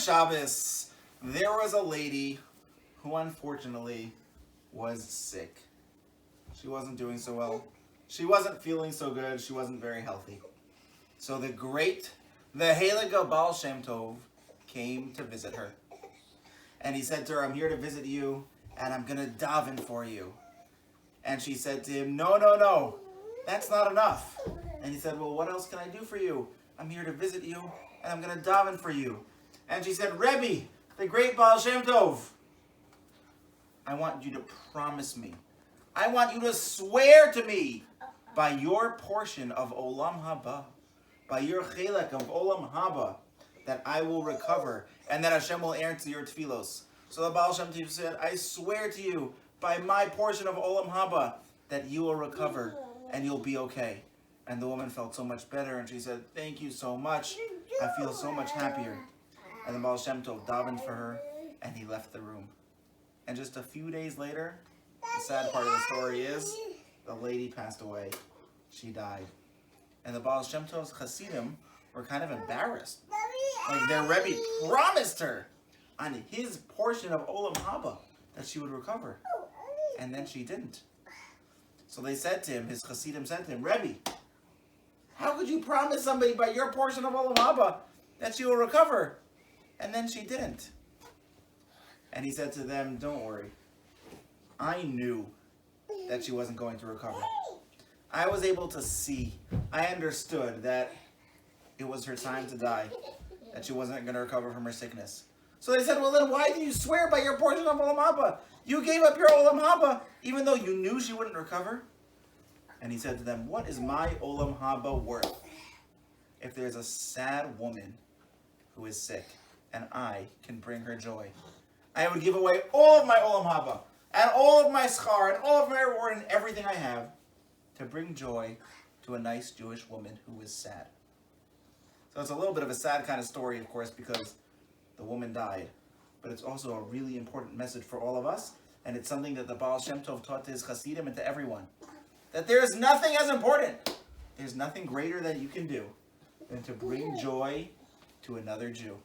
Shabbos, there was a lady who unfortunately was sick. She wasn't doing so well. She wasn't feeling so good. She wasn't very healthy. So the Heilige Baal Shem Tov came to visit her. And he said to her, I'm here to visit you, and I'm going to daven for you. And she said to him, no, that's not enough. And he said, well, what else can I do for you? I'm here to visit you, and I'm going to daven for you. And she said, Rebbe, the great Baal Shem Tov, I want you to promise me. I want you to swear to me by your portion of Olam Habba, by your chelek of Olam Habba, that I will recover and that Hashem will answer your tefillos. So the Baal Shem Tov said, I swear to you by my portion of Olam Habba that you will recover and you'll be okay. And the woman felt so much better and she said, thank you so much. I feel so much happier. And the Baal Shem Tov davened for her and he left the room. And just a few days later, the sad part of the story is the lady passed away. She died. And the Baal Shem Tov's Hasidim were kind of embarrassed. Like their Rebbe promised her on his portion of Olam Habba that she would recover. And then she didn't. So they said to him, his Hasidim said to him, Rebbe, how could you promise somebody by your portion of Olam Habba that she will recover? And then she didn't. And he said to them, don't worry. I knew that she wasn't going to recover. I was able to see, I understood that it was her time to die, that she wasn't going to recover from her sickness. So they said, well then why do you swear by your portion of Olam Habba? You gave up your Olam Habba even though you knew she wouldn't recover. And he said to them, what is my Olam Habba worth if there's a sad woman who is sick and I can bring her joy? I would give away all of my Olam Habba and all of my schar and all of my reward and everything I have to bring joy to a nice Jewish woman who is sad. So it's a little bit of a sad kind of story, of course, because the woman died. But it's also a really important message for all of us. And it's something that the Baal Shem Tov taught to his Hasidim and to everyone. That there is nothing as important. There's nothing greater that you can do than to bring joy to another Jew.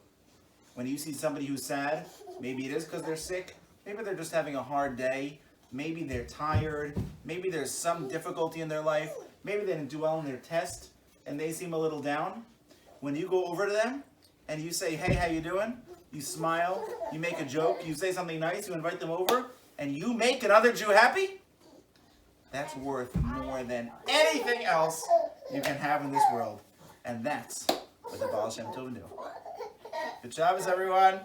When you see somebody who's sad, maybe it is because they're sick. Maybe they're just having a hard day. Maybe they're tired. Maybe there's some difficulty in their life. Maybe they didn't do well in their test and they seem a little down. When you go over to them and you say, hey, how you doing? You smile, you make a joke, you say something nice, you invite them over, and you make another Jew happy, that's worth more than anything else you can have in this world. And that's what the Baal Shem Tov knew. Good Shabbos, everyone.